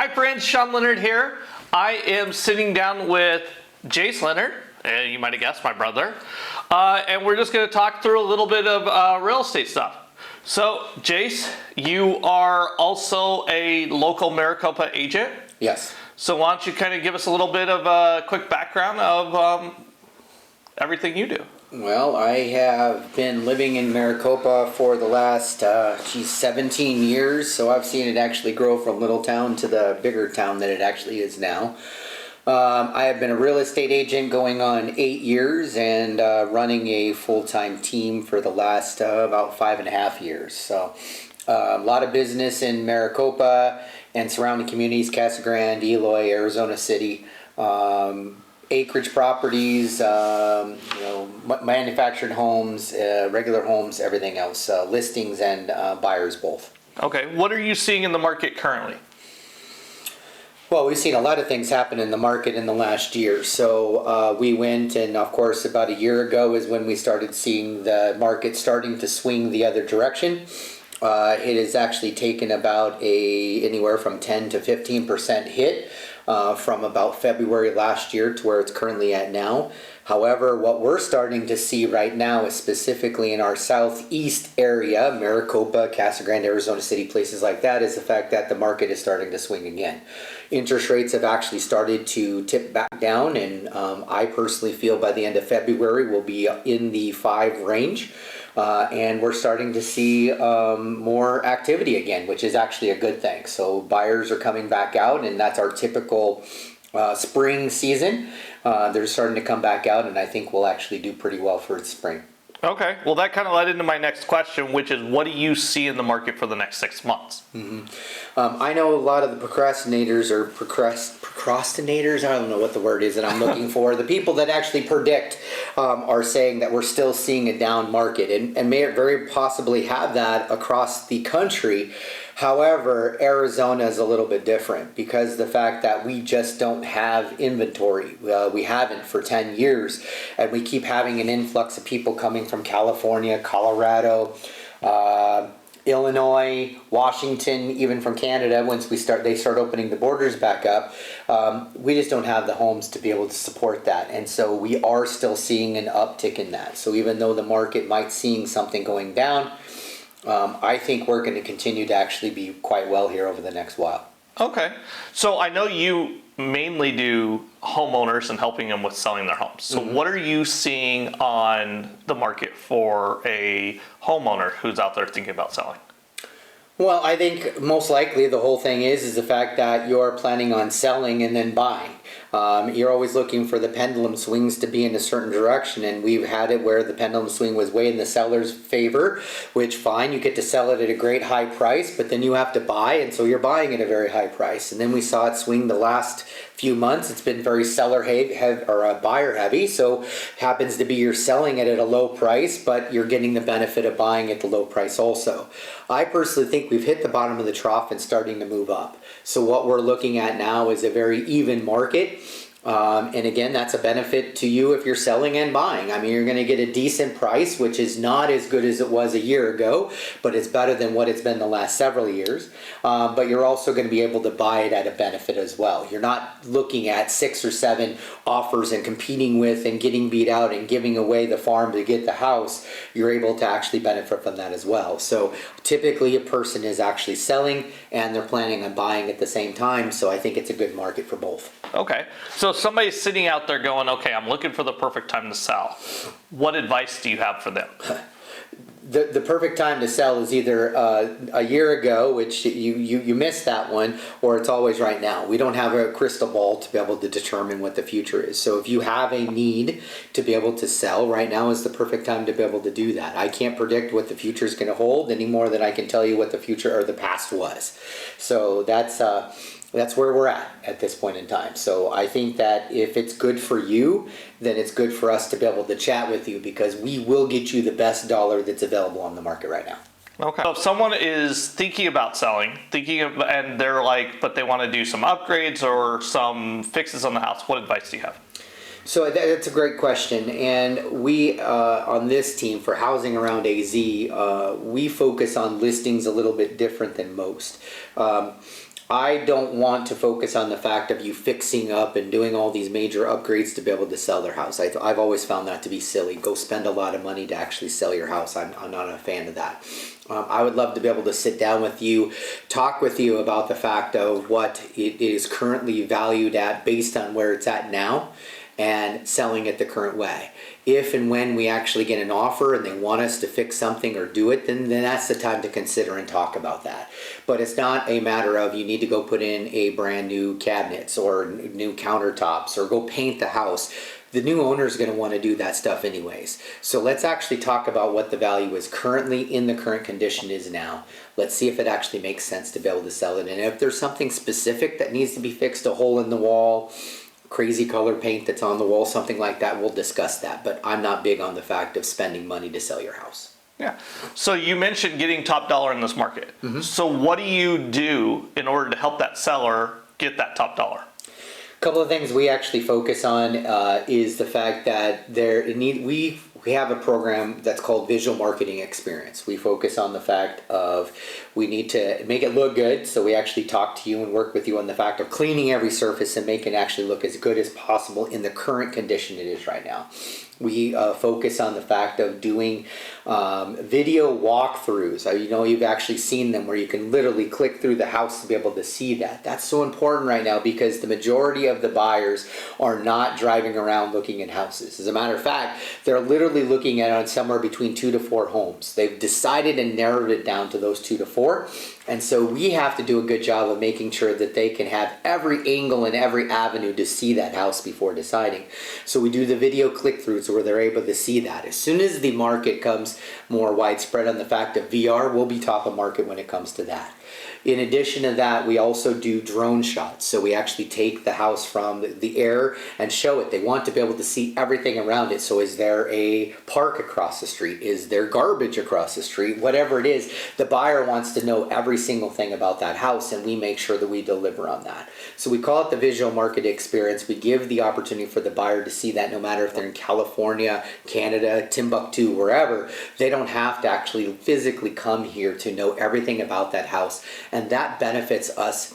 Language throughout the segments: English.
Hi friends, Jase Leonard here. I am sitting down with Jase Leonard, and you might have guessed my brother, and we're just going to talk through a little bit of real estate stuff. So Jase, you are also a local Maricopa agent? Yes. So why don't you kind of give us a little bit of a quick background of everything you do? Well, I have been living in Maricopa for the last 17 years, so I've seen it actually grow from little town to the bigger town that it actually is now. I have been a real estate agent going on 8 years and running a full-time team for the last about 5.5 years. So a lot of business in Maricopa and surrounding communities, Casa Grande, Eloy, Arizona City. Acreage properties, manufactured homes, regular homes, everything else, listings and buyers both. Okay, what are you seeing in the market currently? Well, we've seen a lot of things happen in the market in the last year. So we went, and of course about a year ago is when we started seeing the market starting to swing the other direction. It has actually taken about anywhere from 10 to 15% hit from about February last year to where it's currently at now. However, what we're starting to see right now is specifically in our southeast area, Maricopa, Casa Grande, Arizona City, places like that, is the fact that the market is starting to swing again. Interest rates have actually started to tip back down, and I personally feel by the end of February we'll be in the 5 range. And we're starting to see more activity again, which is actually a good thing. So buyers are coming back out, and that's our typical spring season. They're starting to come back out, and I think we'll actually do pretty well for spring. Okay, well that kind of led into my next question, which is what do you see in the market for the next 6 months? I know a lot of the procrastinators, I don't know what the word is that I'm looking for. The people that actually predict are saying that we're still seeing a down market, and may very possibly have that across the country. However, Arizona is a little bit different because the fact that we just don't have inventory. We haven't for 10 years, and we keep having an influx of people coming from California, Colorado, Illinois, Washington, even from Canada. Once they start opening the borders back up, we just don't have the homes to be able to support that, and so we are still seeing an uptick in that. So even though the market might seeing something going down, I think we're going to continue to actually be quite well here over the next while. Okay, so I know you mainly do homeowners and helping them with selling their homes. So what are you seeing on the market for a homeowner who's out there thinking about selling? Well, I think most likely the whole thing is the fact that you're planning on selling and then buying. You're always looking for the pendulum swings to be in a certain direction, and we've had it where the pendulum swing was way in the seller's favor, which fine, you get to sell it at a great high price, but then you have to buy, and so you're buying at a very high price. And then we saw it swing the last few months. It's been very seller heavy or buyer heavy, so happens to be you're selling it at a low price, but you're getting the benefit of buying at the low price also. I personally think we've hit the bottom of the trough and starting to move up. So what we're looking at now is a very even market. And again, that's a benefit to you if you're selling and buying. I mean, you're going to get a decent price, which is not as good as it was a year ago, but it's better than what it's been the last several years. But you're also going to be able to buy it at a benefit as well. You're not looking at 6 or 7 offers and competing with and getting beat out and giving away the farm to get the house. You're able to actually benefit from that as well. So typically a person is actually selling and they're planning on buying at the same time. So I think it's a good market for both. Okay, so somebody's sitting out there going, okay, I'm looking for the perfect time to sell. What advice do you have for them? The perfect time to sell is either a year ago, which you missed that one, or it's always right now. We don't have a crystal ball to be able to determine what the future is. So if you have a need to be able to sell, right now is the perfect time to be able to do that. I can't predict what the future is going to hold any more than I can tell you what the future or the past was. So that's where we're at this point in time. So I think that if it's good for you, then it's good for us to be able to chat with you because we will get you the best dollar that's available on the market right now. Okay. So if someone is thinking about selling, and they're like, but they want to do some upgrades or some fixes on the house, what advice do you have? So that's a great question, and we on this team for Housing Around AZ, we focus on listings a little bit different than most. I don't want to focus on the fact of you fixing up and doing all these major upgrades to be able to sell their house. I've always found that to be silly. Go spend a lot of money to actually sell your house. I'm not a fan of that. I would love to be able to sit down with you, talk with you about the fact of what it is currently valued at based on where it's at now, and selling it the current way. If and when we actually get an offer and they want us to fix something or do it, then that's the time to consider and talk about that. But it's not a matter of you need to go put in a brand new cabinets or new countertops or go paint the house. The new owner is going to want to do that stuff anyways. So let's actually talk about what the value is currently in the current condition is now. Let's see if it actually makes sense to be able to sell it. And if there's something specific that needs to be fixed, a hole in the wall, crazy color paint that's on the wall, something like that, we'll discuss that. But I'm not big on the fact of spending money to sell your house. Yeah. So you mentioned getting top dollar in this market. So what do you do in order to help that seller get that top dollar? A couple of things we actually focus on is the fact that we have a program that's called Visual Marketing Experience. We focus on the fact of we need to make it look good, so we actually talk to you and work with you on the fact of cleaning every surface and make it actually look as good as possible in the current condition it is right now. We focus on the fact of doing video walkthroughs. You've actually seen them where you can literally click through the house to be able to see that. That's so important right now because the majority of the buyers are not driving around looking at houses. As a matter of fact, they're literally looking at somewhere between 2 to 4 homes. They've decided and narrowed it down to those 2 to 4. And so we have to do a good job of making sure that they can have every angle and every avenue to see that house before deciding. So we do the video click-throughs where they're able to see that. As soon as the market comes more widespread on the fact of VR, we'll be top of market when it comes to that. In addition to that, we also do drone shots. So we actually take the house from the air and show it. They want to be able to see everything around it. So is there a park across the street? Is there garbage across the street? Whatever it is, the buyer wants to know every single thing about that house, and we make sure that we deliver on that. So we call it the visual market experience. We give the opportunity for the buyer to see that no matter if they're in California, Canada, Timbuktu, wherever, they don't have to actually physically come here to know everything about that house. And that benefits us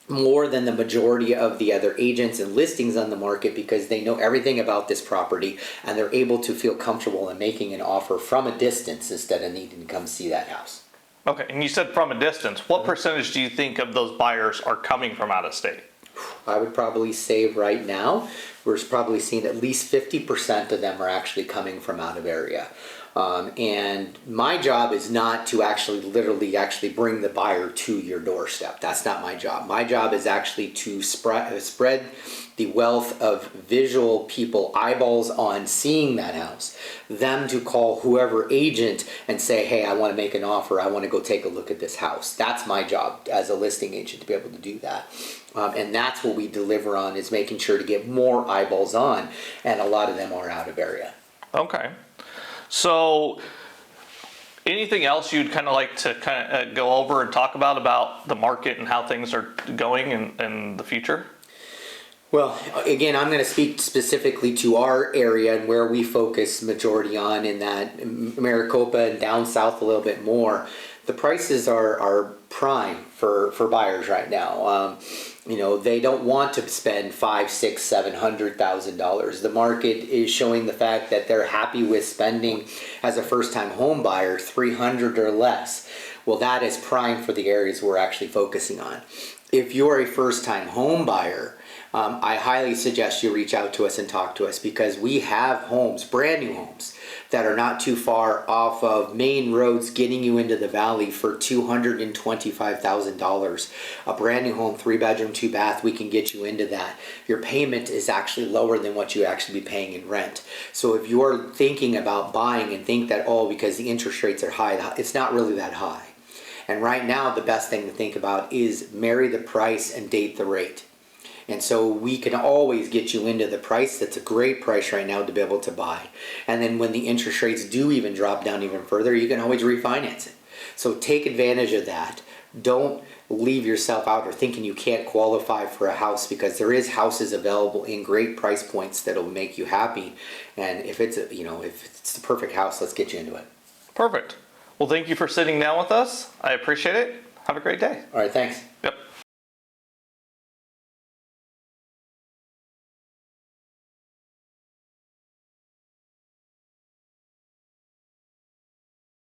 more than the majority of the other agents and listings on the market because they know everything about this property and they're able to feel comfortable in making an offer from a distance instead of needing to come see that house. Okay, and you said from a distance. What percentage do you think of those buyers are coming from out of state? I would probably say right now, we're probably seeing at least 50% of them are actually coming from out of area. And my job is not to actually bring the buyer to your doorstep. That's not my job. My job is actually to spread the wealth of visual people, eyeballs on seeing that house, them to call whoever agent and say, hey, I want to make an offer. I want to go take a look at this house. That's my job as a listing agent to be able to do that. And that's what we deliver on, is making sure to get more eyeballs on, and a lot of them are out of area. Okay. So anything else you'd kind of like to go over and talk about the market and how things are going in the future? Well, again, I'm going to speak specifically to our area and where we focus majority on, in that Maricopa and down south a little bit more. The prices are prime for buyers right now. They don't want to spend $500,000, $600,000, $700,000. The market is showing the fact that they're happy with spending, as a first-time home buyer, $300,000 or less. Well, that is prime for the areas we're actually focusing on. If you're a first-time home buyer, I highly suggest you reach out to us and talk to us, because we have homes, brand new homes, that are not too far off of main roads getting you into the valley for $225,000. A brand new home, 3-bedroom, 2-bath, we can get you into that. Your payment is actually lower than what you actually be paying in rent. So if you're thinking about buying and think that, because the interest rates are high, it's not really that high. And right now, the best thing to think about is marry the price and date the rate. And so we can always get you into the price that's a great price right now to be able to buy. And then when the interest rates do even drop down even further, you can always refinance it. So take advantage of that. Don't leave yourself out or thinking you can't qualify for a house, because there is houses available in great price points that'll make you happy. And if it's if it's the perfect house, let's get you into it. Perfect. Well, thank you for sitting down with us. I appreciate it. Have a great day. All right, thanks. Yep.